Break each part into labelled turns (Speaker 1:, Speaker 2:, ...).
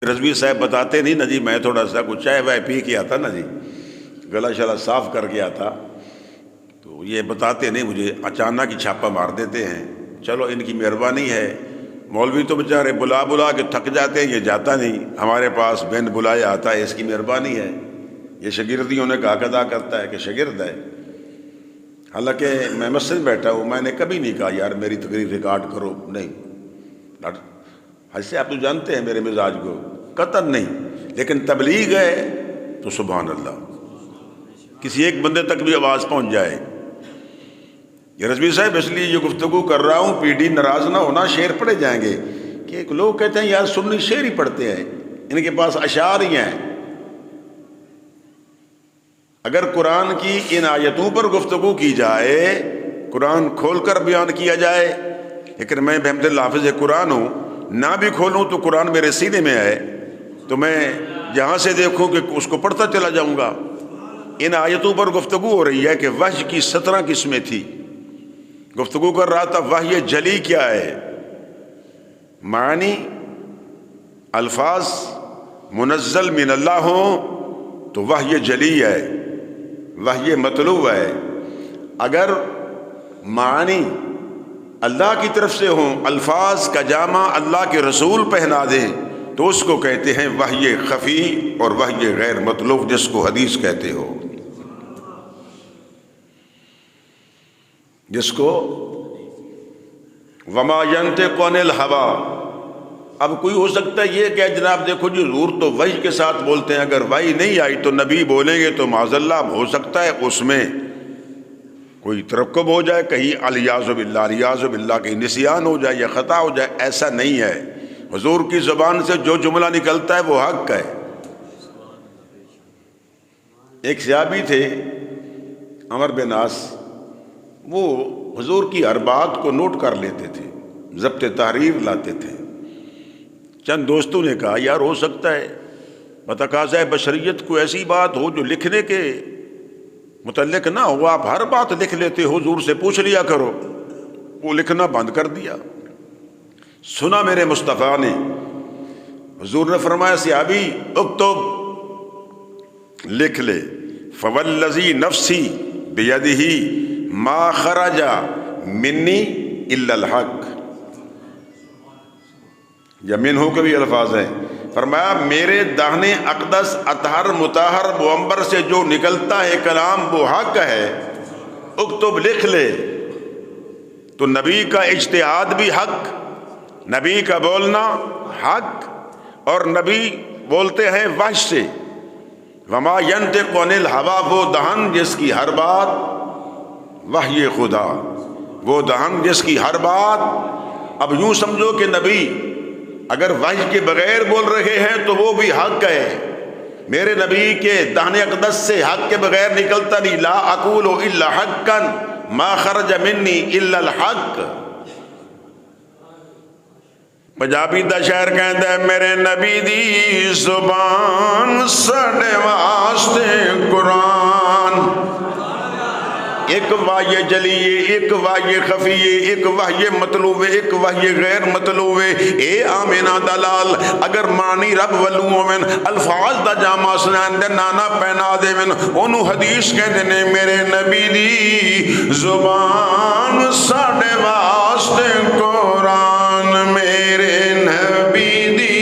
Speaker 1: رضوی صاحب بتاتے نہیں نا جی، میں تھوڑا سا کچھ چائے وائے پی کے آتا نا جی، گلا شلا صاف کر کے آتا، تو یہ بتاتے نہیں مجھے، اچانک ہی چھاپا مار دیتے ہیں۔ چلو ان کی مہربانی ہے، مولوی تو بیچارے بلا بلا کے تھک جاتے ہیں، یہ جاتا نہیں، ہمارے پاس بین بلائے آتا ہے، اس کی مہربانی ہے۔ یہ شاگردیوں نے کا ادا کرتا ہے کہ شاگرد ہے، حالانکہ میں مسجد میں بیٹھا ہوں، میں نے کبھی نہیں کہا یار میری تقریر ریکارڈ کرو، نہیں، ایسے آپ تو جانتے ہیں میرے مزاج کو، قطعاً نہیں، لیکن تبلیغ ہے تو سبحان اللہ، کسی ایک بندے تک بھی آواز پہنچ جائے۔ یہ رضوی صاحب اس لیے یہ گفتگو کر رہا ہوں، پی ڈی ناراض نہ ہونا، شعر پڑھے جائیں گے کہ لوگ کہتے ہیں یار سنی شعر ہی پڑھتے ہیں، ان کے پاس اشعار ہی ہیں۔ اگر قرآن کی ان آیتوں پر گفتگو کی جائے، قرآن کھول کر بیان کیا جائے، لیکن میں بحمد اللہ حافظ قرآن ہوں، نہ بھی کھولوں تو قرآن میرے سینے میں ہے، تو میں جہاں سے دیکھوں کہ اس کو پڑھتا چلا جاؤں گا۔ ان آیتوں پر گفتگو ہو رہی ہے کہ وحی کی 17 قسمیں تھی، گفتگو کر رہا تھا وحی جلی کیا ہے، معنی الفاظ منزل من اللہ ہوں تو وحی جلی ہے، وحی مطلوب ہے۔ اگر معنی اللہ کی طرف سے ہوں، الفاظ کا جامع اللہ کے رسول پہنا دے تو اس کو کہتے ہیں وحی خفی اور وحی غیر مطلوب، جس کو حدیث کہتے ہو، جس کو وما ينطق عن الهوى۔ اب کوئی ہو سکتا ہے یہ کہ جناب دیکھو جی حضور تو وحی کے ساتھ بولتے ہیں، اگر وحی نہیں آئی تو نبی بولیں گے تو معاذ اللہ ہو سکتا ہے اس میں کوئی ترکب ہو جائے، کہیں الیاذ باللہ کہیں نسیان ہو جائے یا خطا ہو جائے، ایسا نہیں ہے۔ حضور کی زبان سے جو جملہ نکلتا ہے وہ حق ہے۔ ایک صحابی تھے عمر بن عاص، وہ حضور کی ہر بات کو نوٹ کر لیتے تھے، ضبط تحریر لاتے تھے۔ چند دوستوں نے کہا یار ہو سکتا ہے بتقاضۂ بشریت کو ایسی بات ہو جو لکھنے کے متعلق نہ ہو، آپ ہر بات لکھ لیتے ہو، حضور سے پوچھ لیا کرو۔ وہ لکھنا بند کر دیا، سنا میرے مصطفیٰ نے، حضور نے فرمایا صحابی اکتب، لکھ لے، فوالذی نفسی بیدہ ما خرج منی الا الحق، یا منہ کے بھی الفاظ ہیں، فرمایا میرے داہنے اقدس اطہر مطہر معمبر سے جو نکلتا ہے کلام وہ حق ہے، اکتب لکھ لے۔ تو نبی کا اجتہاد بھی حق، نبی کا بولنا حق، اور نبی بولتے ہیں وحی سے، وما ينطق عن الهوى، وہ دہن جس کی ہر بات وحی خدا، وہ دہن جس کی ہر بات۔ اب یوں سمجھو کہ نبی اگر وحی کے بغیر بول رہے ہیں تو وہ بھی حق ہے، میرے نبی کے دہن اقدس سے حق کے بغیر نکلتا نہیں، لا اقول الا حقا ما خرج منی الا الحق۔ پنجابی دا شاعر کہتا ہے میرے نبی دی زبان ساڈے واسطے قرآن، ایک وحی جلی، ایک وحی خفی، ایک وحی مطلوب، ایک وحی غیر مطلوب۔ اے آمینہ دلال اگر معنی رب ولو من الفاظ دا جامع سنان دے نانا پہنا دے من، انہوں حدیث کہتے نے میرے نبی دی زبان ساڈے واسطے قرآن، میرے نبی دی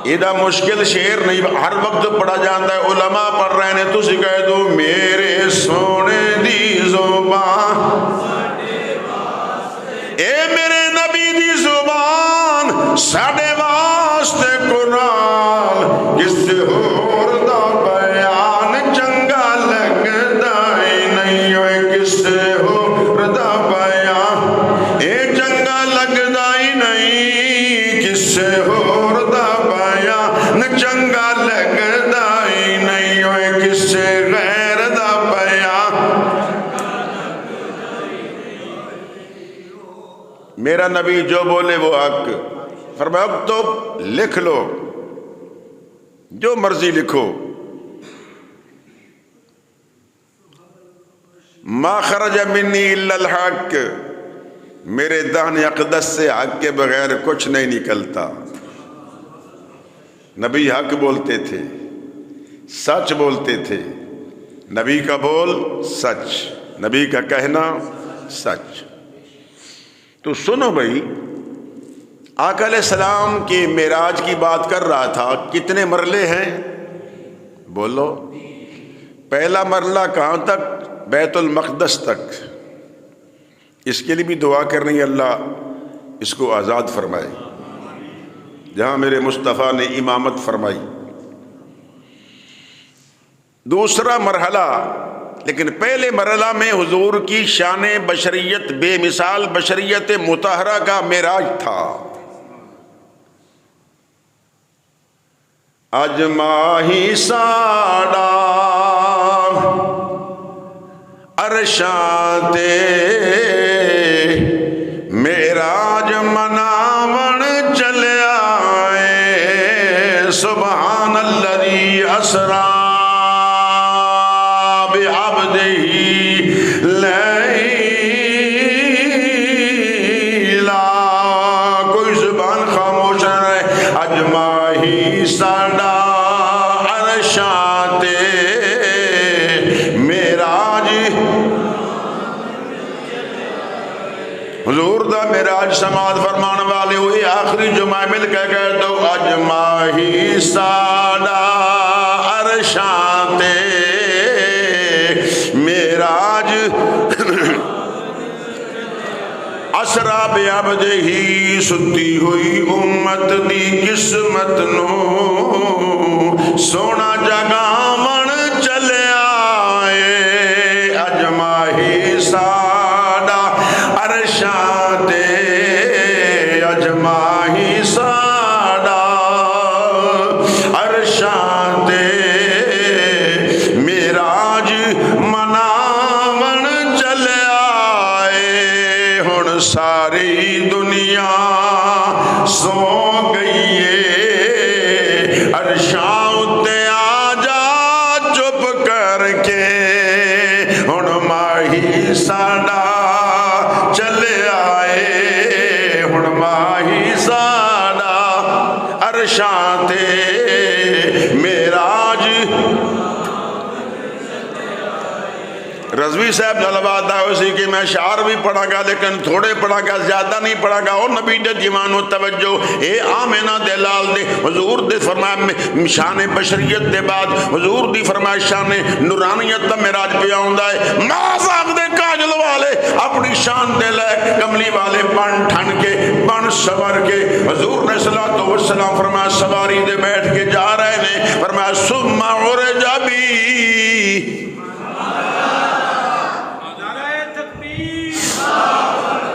Speaker 1: ایڈا مشکل شعر نہیں، ہر وقت پڑھا جاتا ہے، علماء پڑھ رہے ہیں، تسی کہہ دو میرے سونے دی زبان، اے میرے نبی دی زبان ساڈے واسطے قرآن، جس سے ہور دا بیان چنگا لگدا ہی نہیں ہوئے، کس سے ہور دا بیان اے چنگا لگدا ہی نہیں، کس سے ہور دا بیان چنگا لگدا ہی نہیں ہوئے، کس سے غیر دا بیان۔ میرا نبی جو بولے وہ حق، فرمایا اب تو لکھ لو، جو مرضی لکھو، ما خرج منی الا الحق، میرے دہن اقدس سے حق کے بغیر کچھ نہیں نکلتا۔ نبی حق بولتے تھے، سچ بولتے تھے، نبی کا بول سچ، نبی کا کہنا سچ۔ تو سنو بھائی، آقا علیہ السلام کی معراج کی بات کر رہا تھا، کتنے مرلے ہیں بولو؟ پہلا مرلہ کہاں تک؟ بیت المقدس تک۔ اس کے لیے بھی دعا کرنی ہے اللہ اس کو آزاد فرمائے، جہاں میرے مصطفیٰ نے امامت فرمائی۔ دوسرا مرحلہ، لیکن پہلے مرحلہ میں حضور کی شان بشریت، بے مثال بشریت مطہرہ کا معراج تھا۔ اج ماہی ساڑا عرشاں تے معراج مناون چلیا اے، سبحان الذی اسریٰ بعبدہ لیلا۔ کوئی زبان خاموش رہے۔ اج ماہی ساڑا عرشاں تے معراج، حضور دا معراج سماعت فرمان والے ہوئے آخری جمعہ مل کے کہہ دو، اج ماہی ساڑا عرشاں تے معراج اسریٰ بعبدہ، ستی ہوئی امت دی قسمت نو سونا جگاون چلیا اے، اج ماہی ساڑا عرشاں تے، اج ماہی ساڑا عرشاں تے معراج مناون چلیا اے۔ ہن ساری دنیا سو گئی اے، عرشاں اتے آ جا چپ کر کے، ہن ماہی ساڑا چلیا اے، ہن ماہی ساڑا عرشاں تے معراج۔ رضوی صاحب جلوات ہے اسی کی میں شعر بھی پڑھا گا، لیکن تھوڑے پڑھا گا، زیادہ نہیں پڑھا گا۔ اور نبی دے دیوانو توجہ، اے آمینہ دے لال دے، حضور دے فرمایا شان بشریت دے بعد حضور دی فرمایا شان نورانیت دا معراج پہ آندا ہے۔ مازاق دے کاجل والے اپنی شان دے لے کملی والے بن ٹھن کے بن سور کے، حضور نے صلاۃ والسلام فرمایا سواری دے بیٹھ کے جا رہے نے، فرمایا ثم عرج بی